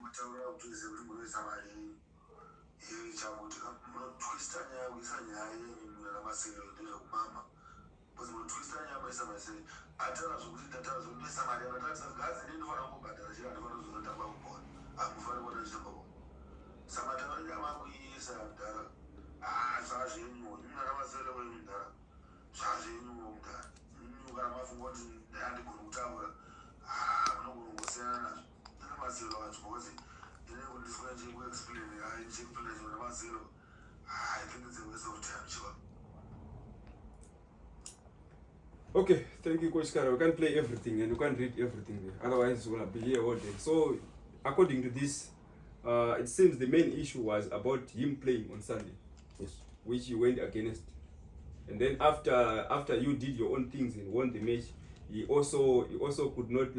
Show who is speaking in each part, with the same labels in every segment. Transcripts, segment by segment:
Speaker 1: Mataura kutuze kuti munoisa mari chakuti munotwista nyaya kuisa nyaya yenyu yaramasere ndezvekumama bcause munotwista nyaya maisa masere atara zvokuti ndatara zvokunoisa mari anotarisa gazi ndinofanira kubhadhara chiri andifana kuzonotamba kubhona amufani kuona zvichamba kuona samataura nyama kuiisa mudhara zvazvenyu munaramasere wenyu mudhara zvazvenyu mudhara nyu kana mafunga kuti ndandigona kutaura munogona kungosiyana nazvo naramasere wacho bcause
Speaker 2: Okay, thank you, Coach Kara. We can't play everything and we can't read everything there. Otherwise, we'll be here all day. So, according to this, it seems the main issue was about him playing on Sunday.
Speaker 3: Yes.
Speaker 2: Which you went against. And then after you did your own things and won the match, he also could not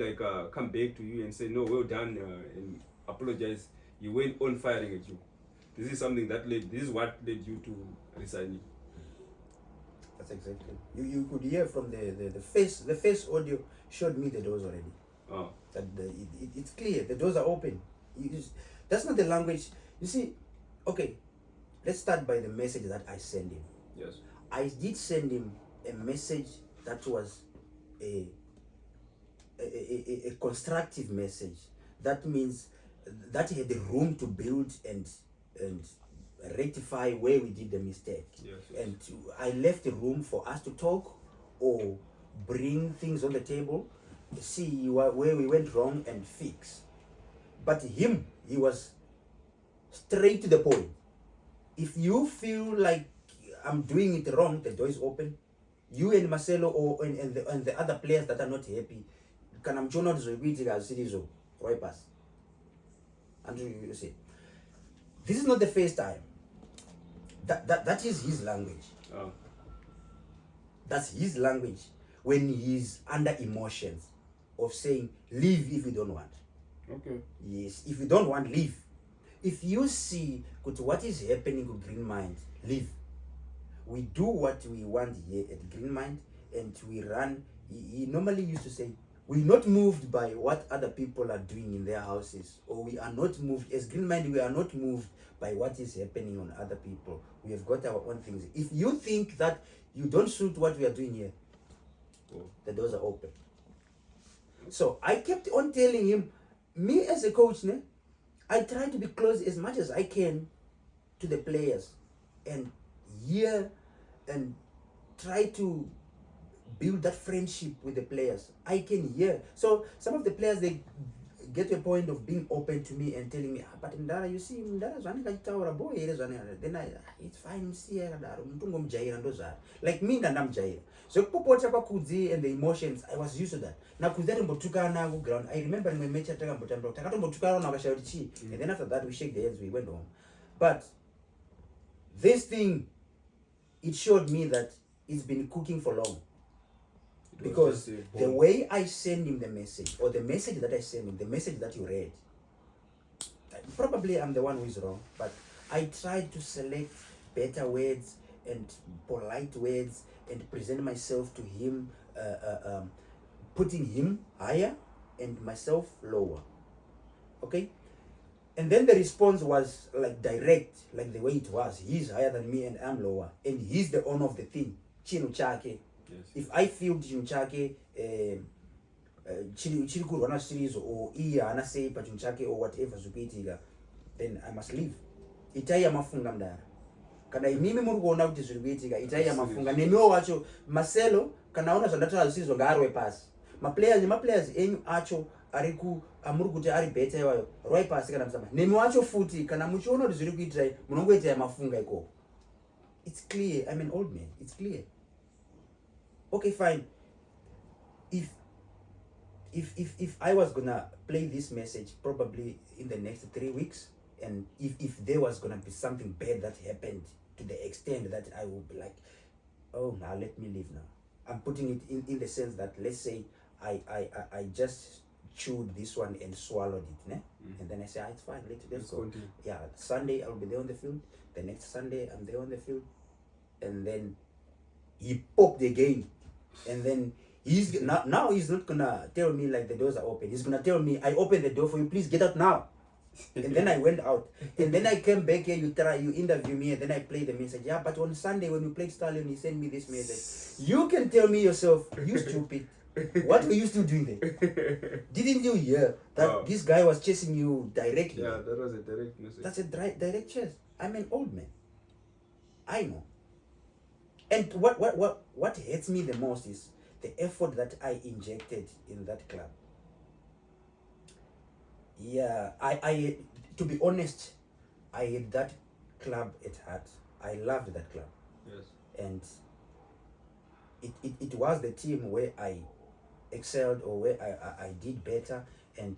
Speaker 2: come back to you and say, no, well done, and apologize. He went on firing at you. This is what led you to resigning.
Speaker 3: That's exactly. You could hear from the face audio showed me the doors already.
Speaker 2: Oh.
Speaker 3: That it's clear, the doors are open. That's not the language. You see, okay, let's start by the message that I sent him.
Speaker 2: Yes.
Speaker 3: I did send him a message that was a constructive message. That means that he had the room to build and rectify where we did the mistake.
Speaker 2: Yes.
Speaker 3: And I left the room for us to talk or bring things on the table, see where we went wrong and fix. But he was straight to the point. If you feel like I'm doing it wrong, the door is open. You and Marcelo and the other players that are not happy, can I'm not repeating as series of Roy Pass. And you say, this is not the first time. That is his language.
Speaker 2: Oh.
Speaker 3: That's his language when he's under emotions of saying, leave if you don't want.
Speaker 2: Okay.
Speaker 3: Yes, if you don't want, leave. If you see what is happening with Green Mind, leave. We do what we want here at Green Mind and we run. He normally used to say, we're not moved by what other people are doing in their houses, or we are not moved, as Green Mind, we are not moved by what is happening on other people. We have got our own things. If you think that you don't suit what we are doing here, the doors are open. So I kept on telling him, me as a coach, I try to be close as much as I can to the players and hear and try to build that friendship with the players. I can hear. So some of the players, they get to a point of being open to me and telling me, but Ndara, you see, Ndara boy, then it's fine, see, like me and I'm Jair. So and the emotions, I was used to that. Now ground. I remember in my match and then after that we shake the hands, we went home. But this thing, it showed me that it's been cooking for long. Because the way I send him the message, or the message that I send him, the message that you read, probably I'm the one who is wrong, but I tried to select better words and polite words and present myself to him, putting him higher and myself lower. Okay? And then the response was like direct, like the way it was. He's higher than me and I'm lower. And he's the owner of the thing. Chinu chake.
Speaker 2: Yes.
Speaker 3: If I feel chinu chake, chiri kurwana series or iya ana say pa chinu chake or whatever zupitiga, then I must leave. Itaya mafunga mdara. Kana mimi muri kuona kuti zviri kuitika itaya mafunga nemiwo wacho Marcelo kanaona zvandatara zvisizvo ngaarwe pasi. Maplayers enyu acho ariku amuri kuti ari better iwayo rwai pasi kana msama nemi wacho futi kana muchiona kuti zviri kuitirai munongoita mafunga ikoko. It's clear. I'm an old man. It's clear. Okay, fine. If I was gonna play this message probably in the next 3 weeks, and if there was gonna be something bad that happened to the extent that I would be like, oh, now let me leave now. I'm putting it in the sense that, let's say I just chewed this one and swallowed it, and then I say, it's fine, let's go.
Speaker 2: Continue.
Speaker 3: Yeah, Sunday I'll be there on the field. The next Sunday I'm there on the field, and then he popped again, and then he's not gonna tell me like the doors are open. He's gonna tell me, I opened the door for you, please get out now. And then I went out. And then I came back here, you interview me, and then I played the message. Yeah, but on Sunday when we played Stallion, he sent me this message. You can tell me yourself, you stupid. What were you still doing there? Didn't you hear that this guy was chasing you directly?
Speaker 2: Yeah, that was a direct message.
Speaker 3: That's a direct chase. I'm an old man. I know. And what hurts me the most is the effort that I injected in that club. Yeah, I to be honest, I had that club at heart. I loved that club.
Speaker 2: Yes.
Speaker 3: And it was the team where I excelled, or where I did better, and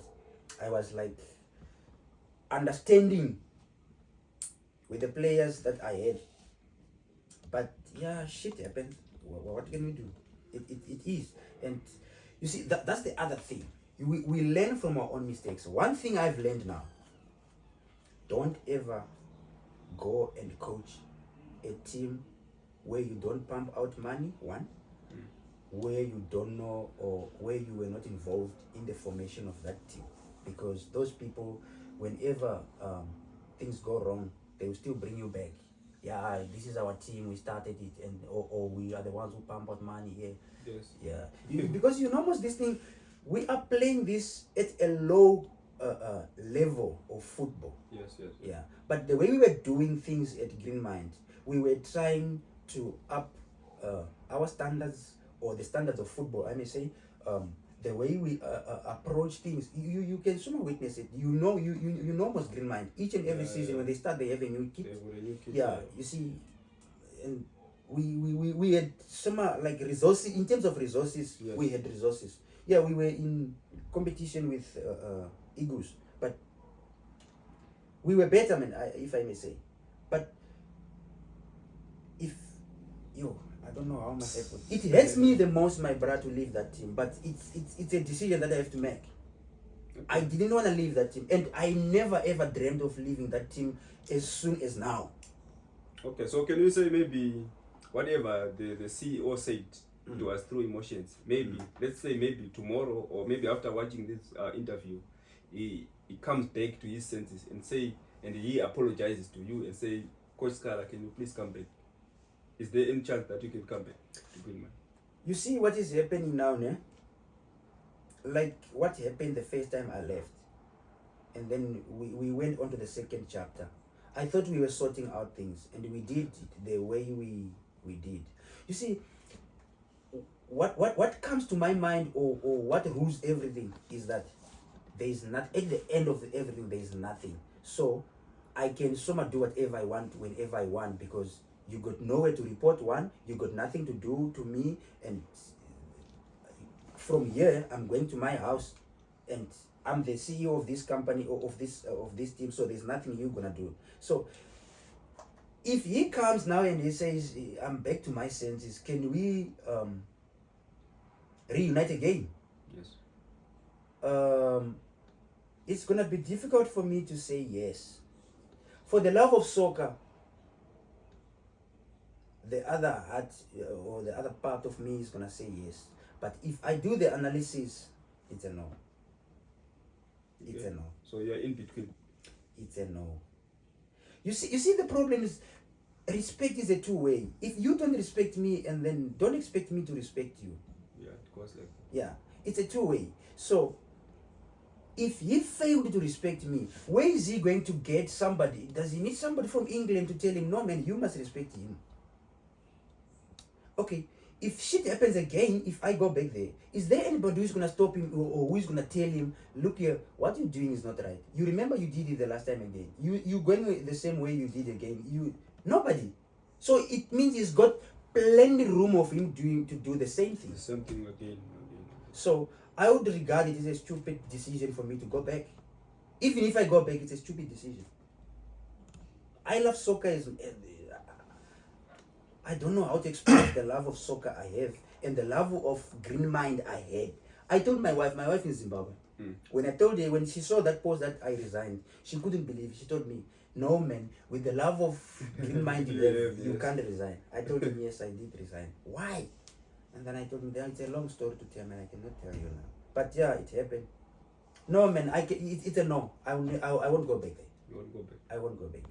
Speaker 3: I was like understanding with the players that I had. But yeah, shit happens. What can we do? It is. And you see, that's the other thing. We learn from our own mistakes. One thing I've learned now: don't ever go and coach a team where you don't pump out money, one, where you don't know, or where you were not involved in the formation of that team. Because those people, whenever things go wrong, they will still bring you back. Yeah, this is our team, we started it, and or we are the ones who pump out money here.
Speaker 2: Yes.
Speaker 3: Yeah, because you know, most this thing, we are playing this at a low level of football.
Speaker 2: Yes.
Speaker 3: Yeah, but the way we were doing things at Green Mind, we were trying to up our standards, or the standards of football, I may say. The way we approach things, you can somehow witness it. You know most Green Mind. Each and every season when they start, they have a new kit. Yeah, you see, and we had some like resources. In terms of resources,
Speaker 2: yes,
Speaker 3: we had resources. Yeah, we were in competition with Eagles, but we were better, man, if I may say. But if I don't know how much effort. It hurts me the most, my brother, to leave that team. But it's a decision that I have to make. Okay. I didn't want to leave that team, and I never ever dreamed of leaving that team as soon as now.
Speaker 2: Okay, so can you say maybe whatever the CEO said, it was through emotions? Maybe let's say maybe tomorrow, or maybe after watching this interview, he comes back to his senses and he apologizes to you and say, Coach Scala, can you please come back? Is there any chance that you can come back to Green Mind?
Speaker 3: You see what is happening now, ne? Like what happened the first time I left. And then we went on to the second chapter. I thought we were sorting out things, and we did it the way we did. You see, what comes to my mind, or what rules everything, is that there is not, at the end of everything, there is nothing. So I can somehow do whatever I want whenever I want, because you got nowhere to report, one, you got nothing to do to me, and from here I'm going to my house, and I'm the CEO of this company, or of this team, so there's nothing you're gonna do. So if he comes now and he says, I'm back to my senses, can we reunite again?
Speaker 2: Yes.
Speaker 3: It's gonna be difficult for me to say yes. For the love of soccer, the other heart, or the other part of me, is gonna say yes. But if I do the analysis, it's a no. It's a no.
Speaker 2: So you're in between.
Speaker 3: It's a no. You see, the problem is, respect is a two-way. If you don't respect me, and then don't expect me to respect you.
Speaker 2: Yeah, it goes like that.
Speaker 3: Yeah, it's a two-way. So if he failed to respect me, where is he going to get somebody? Does he need somebody from England to tell him, no man, you must respect him? Okay, if shit happens again, if I go back there, is there anybody who's gonna stop him, or who's gonna tell him, look here, what you're doing is not right? You remember you did it the last time again. You going the same way you did again. Nobody. So it means he's got plenty room of him to do the same thing.
Speaker 2: The same thing again.
Speaker 3: So I would regard it as a stupid decision for me to go back. Even if I go back, it's a stupid decision. I love soccer. I don't know how to express the love of soccer I have, and the love of Green Mind I had. I told my wife in Zimbabwe, when I told her, when she saw that post that I resigned, she couldn't believe it. She told me, no man, with the love of Green Mind you have, you can't resign. I told him, yes, I did resign. Why? And then I told him, it's a long story to tell, man, I cannot tell you now. But yeah, it happened. No, man, it's a no. I won't go back there.
Speaker 2: You won't go back.
Speaker 3: I won't go back there.